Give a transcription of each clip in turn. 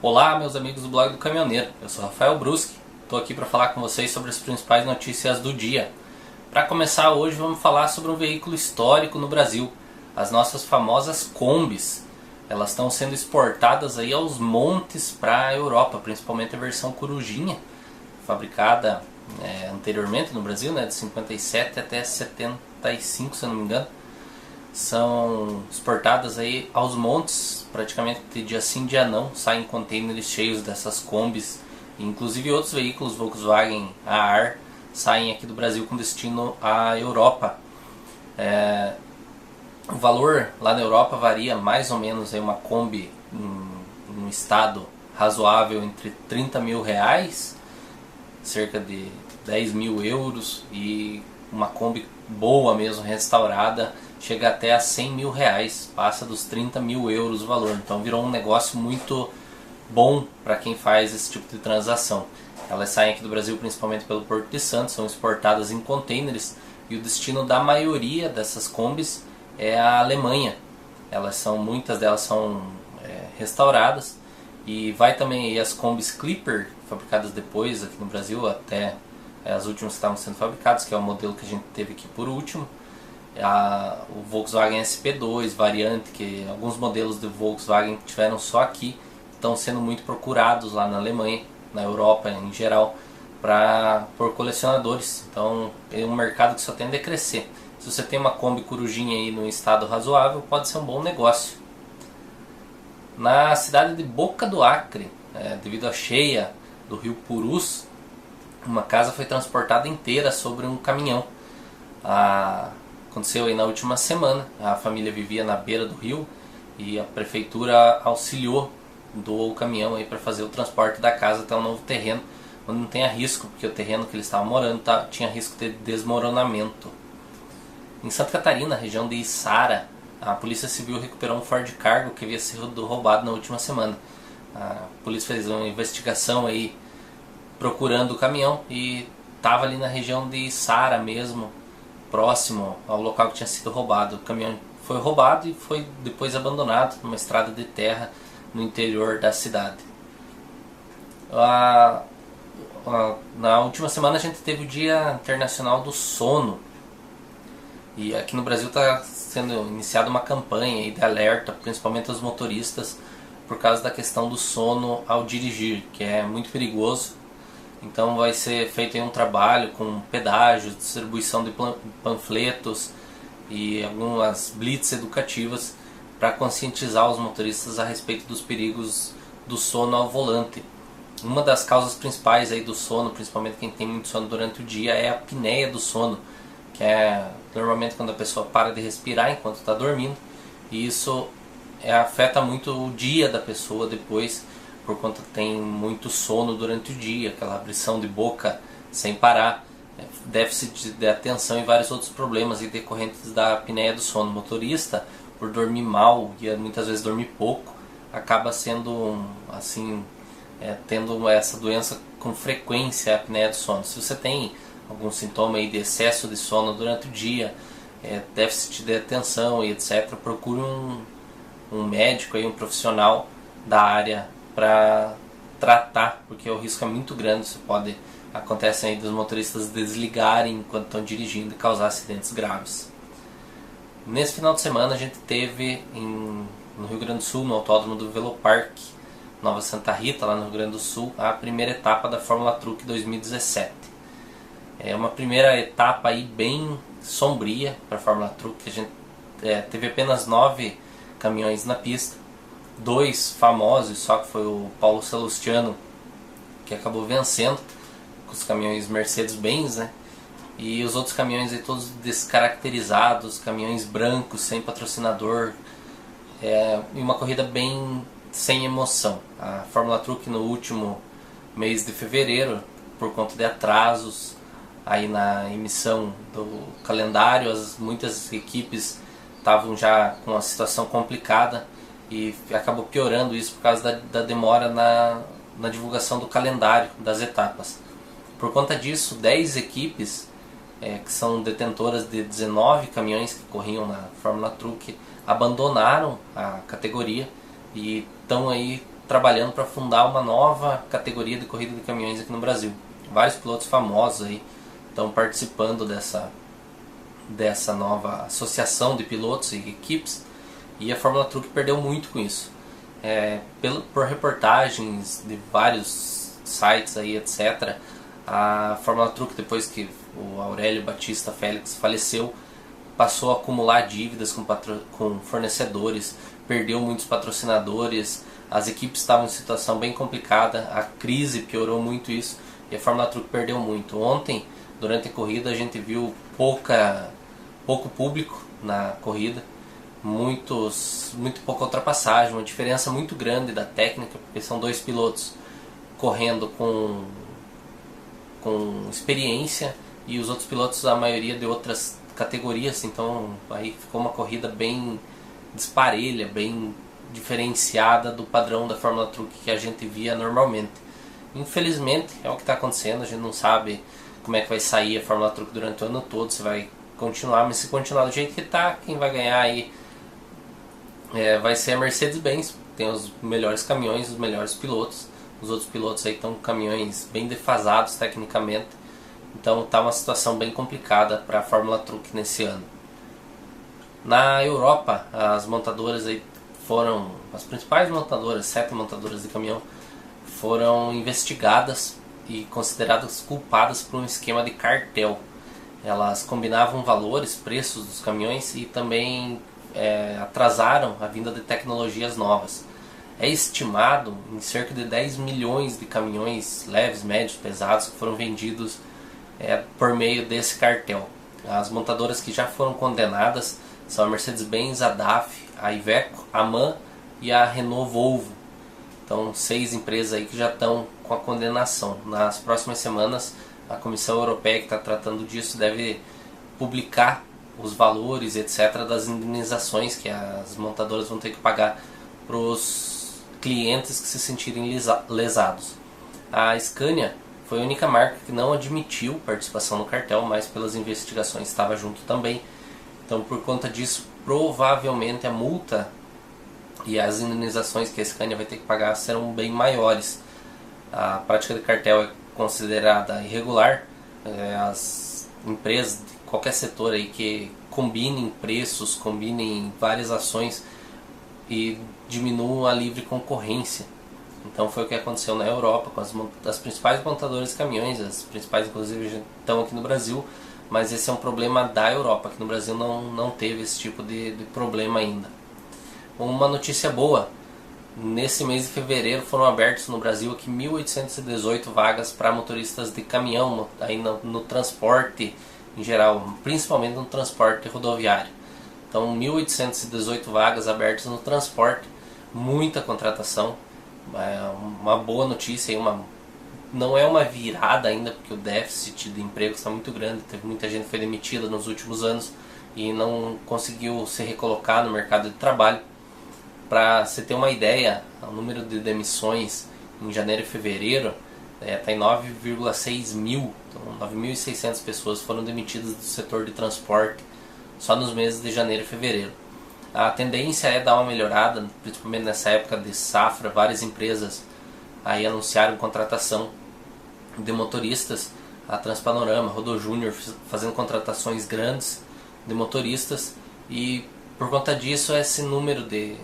Olá, meus amigos do blog do Caminhoneiro, eu sou Rafael Bruschi, estou aqui para falar com vocês sobre as principais notícias do dia. Para começar hoje vamos falar sobre um veículo histórico no Brasil, as nossas famosas Kombis. Elas estão sendo exportadas aí aos montes para a Europa, principalmente a versão Corujinha, fabricada anteriormente no Brasil, de 57 até 75, se eu não me engano. São exportadas aí aos montes, praticamente dia sim, dia não, saem containers cheios dessas Kombis, inclusive outros veículos Volkswagen a ar saem aqui do Brasil com destino à Europa. O valor lá na Europa varia mais ou menos, aí uma Kombi em um estado razoável entre 30 mil reais, cerca de 10 mil euros, e uma Kombi boa mesmo, restaurada, chega até a 100 mil reais, passa dos 30 mil euros o valor. Então virou um negócio muito bom para quem faz esse tipo de transação. Elas saem aqui do Brasil principalmente pelo Porto de Santos, são exportadas em containers, e o destino da maioria dessas Kombis é a Alemanha. Muitas delas são restauradas, e vai também aí as Kombis Clipper, fabricadas depois aqui no Brasil, até as últimas que estavam sendo fabricadas, que é o modelo que a gente teve aqui por último. O Volkswagen SP2 variante, que alguns modelos de Volkswagen que tiveram só aqui estão sendo muito procurados lá na Alemanha, na Europa em geral, por colecionadores. Então é um mercado que só tende a crescer. Se você tem uma Kombi Corujinha aí no estado razoável, pode ser um bom negócio. Na cidade de Boca do Acre, devido à cheia do rio Purus, uma casa foi transportada inteira sobre um caminhão. Aconteceu aí na última semana. A família vivia na beira do rio e a prefeitura auxiliou, doou o caminhão aí para fazer o transporte da casa até um novo terreno, onde não tenha risco, porque o terreno que eles estavam morando tinha risco de desmoronamento. Em Santa Catarina, região de Içara, a Polícia Civil recuperou um Ford Cargo que havia sido roubado na última semana. A polícia fez uma investigação aí procurando o caminhão e estava ali na região de Içara mesmo, próximo ao local que tinha sido roubado. O caminhão foi roubado e foi depois abandonado numa estrada de terra no interior da cidade. Na última semana a gente teve o Dia Internacional do Sono, e aqui no Brasil está sendo iniciada uma campanha de alerta, principalmente aos motoristas, por causa da questão do sono ao dirigir, que é muito perigoso. Então vai ser feito aí um trabalho com pedágios, distribuição de panfletos e algumas blitz educativas para conscientizar os motoristas a respeito dos perigos do sono ao volante. Uma das causas principais aí do sono, principalmente quem tem muito sono durante o dia, é a apneia do sono, que é normalmente quando a pessoa para de respirar enquanto está dormindo, e isso afeta muito o dia da pessoa depois, por conta que tem muito sono durante o dia, aquela abrição de boca sem parar, déficit de atenção e vários outros problemas decorrentes da apneia do sono. O motorista, por dormir mal e muitas vezes dormir pouco, acaba sendo tendo essa doença com frequência, a apneia do sono. Se você tem algum sintoma aí de excesso de sono durante o dia, déficit de atenção e etc., procure um médico, aí, um profissional da área para tratar, porque o risco é muito grande. Isso acontece aí dos motoristas desligarem enquanto estão dirigindo e causar acidentes graves. Nesse final de semana a gente teve no Rio Grande do Sul, no Autódromo do Velopark Nova Santa Rita, lá no Rio Grande do Sul, a primeira etapa da Fórmula Truck 2017. É uma primeira etapa aí bem sombria para a Fórmula Truck. A gente teve apenas 9 caminhões na pista, 2 famosos, só que foi o Paulo Salustiano que acabou vencendo com os caminhões Mercedes-Benz, e os outros caminhões aí todos descaracterizados, caminhões brancos, sem patrocinador, e uma corrida bem sem emoção. A Fórmula Truck no último mês de fevereiro, por conta de atrasos aí na emissão do calendário, muitas equipes estavam já com uma situação complicada, e acabou piorando isso por causa da demora na divulgação do calendário das etapas. Por conta disso, 10 equipes que são detentoras de 19 caminhões que corriam na Fórmula Truck abandonaram a categoria e estão aí trabalhando para fundar uma nova categoria de corrida de caminhões aqui no Brasil. Vários pilotos famosos aí estão participando dessa nova associação de pilotos e equipes, e a Fórmula Truck perdeu muito com isso. Por reportagens de vários sites aí, etc., a Fórmula Truck, depois que o Aurélio Batista Félix faleceu, passou a acumular dívidas com fornecedores, perdeu muitos patrocinadores, as equipes estavam em situação bem complicada, a crise piorou muito isso e a Fórmula Truck perdeu muito. Ontem, durante a corrida, a gente viu pouco público na corrida, muito pouca ultrapassagem, uma diferença muito grande da técnica, porque são dois pilotos correndo com experiência e os outros pilotos, a maioria de outras categorias, então aí ficou uma corrida bem disparelha, bem diferenciada do padrão da Fórmula Truck que a gente via normalmente. Infelizmente é o que está acontecendo, a gente não sabe como é que vai sair a Fórmula Truck durante o ano todo, se vai continuar, mas se continuar do jeito que está, quem vai ganhar aí vai ser a Mercedes-Benz, tem os melhores caminhões, os melhores pilotos. Os outros pilotos aí estão com caminhões bem defasados tecnicamente, então está uma situação bem complicada para a Fórmula Truck nesse ano. Na Europa, as montadoras aí as principais montadoras, 7 montadoras de caminhão, foram investigadas e consideradas culpadas por um esquema de cartel. Elas combinavam valores, preços dos caminhões e também atrasaram a vinda de tecnologias novas. É estimado em cerca de 10 milhões de caminhões leves, médios, pesados que foram vendidos por meio desse cartel. As montadoras que já foram condenadas são a Mercedes-Benz, a DAF, a Iveco, a MAN e a Renault Volvo. Então 6 empresas aí que já estão com a condenação. Nas próximas semanas a Comissão Europeia, que está tratando disso, deve publicar os valores, etc., das indenizações que as montadoras vão ter que pagar para os clientes que se sentirem lesados. A Scania foi a única marca que não admitiu participação no cartel, mas pelas investigações estava junto também. Então, por conta disso, provavelmente a multa e as indenizações que a Scania vai ter que pagar serão bem maiores. A prática de cartel é considerada irregular. As empresas de qualquer setor aí que combinem preços, combinem várias ações e diminuam a livre concorrência. Então foi o que aconteceu na Europa com as principais montadoras de caminhões, as principais inclusive estão aqui no Brasil, mas esse é um problema da Europa, aqui no Brasil não teve esse tipo de problema ainda. Uma notícia boa: nesse mês de fevereiro foram abertos no Brasil aqui 1.818 vagas para motoristas de caminhão aí no transporte em geral, principalmente no transporte rodoviário. Então 1.818 vagas abertas no transporte, muita contratação, uma boa notícia, não é uma virada ainda, porque o déficit de emprego está muito grande, teve muita gente que foi demitida nos últimos anos e não conseguiu se recolocar no mercado de trabalho. Para você ter uma ideia, o número de demissões em janeiro e fevereiro está em 9,6 mil, então 9.600 pessoas foram demitidas do setor de transporte só nos meses de janeiro e fevereiro. A tendência é dar uma melhorada, principalmente nessa época de safra. Várias empresas aí anunciaram contratação de motoristas, a Transpanorama, a Rodo Júnior fazendo contratações grandes de motoristas, e por conta disso esse número de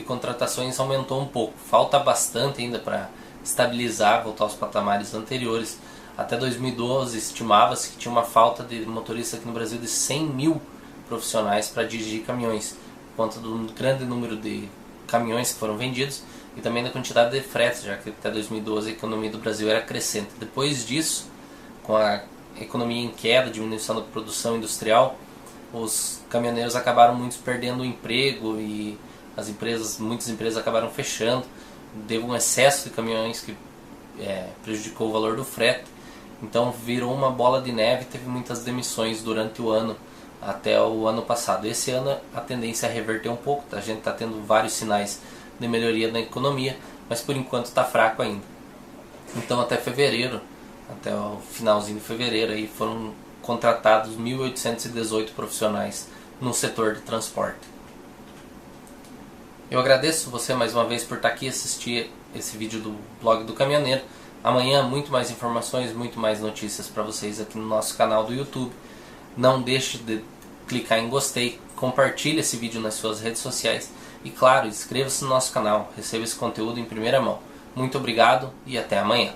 contratações aumentou um pouco. Falta bastante ainda para estabilizar, voltar aos patamares anteriores. Até 2012 estimava-se que tinha uma falta de motoristas aqui no Brasil de 100 mil profissionais para dirigir caminhões, por conta do grande número de caminhões que foram vendidos e também da quantidade de fretes, já que até 2012 a economia do Brasil era crescente. Depois disso, com a economia em queda, diminuição da produção industrial, os caminhoneiros acabaram muitos perdendo o emprego e muitas empresas acabaram fechando, deu um excesso de caminhões que prejudicou o valor do frete. Então virou uma bola de neve, teve muitas demissões durante o ano, até o ano passado. Esse ano a tendência é reverter um pouco, a gente está tendo vários sinais de melhoria na economia, mas por enquanto está fraco ainda. Então até fevereiro, até o finalzinho de fevereiro, aí foram contratados 1.818 profissionais no setor de transporte. Eu agradeço você mais uma vez por estar aqui, assistir esse vídeo do blog do caminhoneiro. Amanhã muito mais informações, muito mais notícias para vocês aqui no nosso canal do YouTube. Não deixe de clicar em gostei, compartilhe esse vídeo nas suas redes sociais e claro, inscreva-se no nosso canal, receba esse conteúdo em primeira mão. Muito obrigado e até amanhã.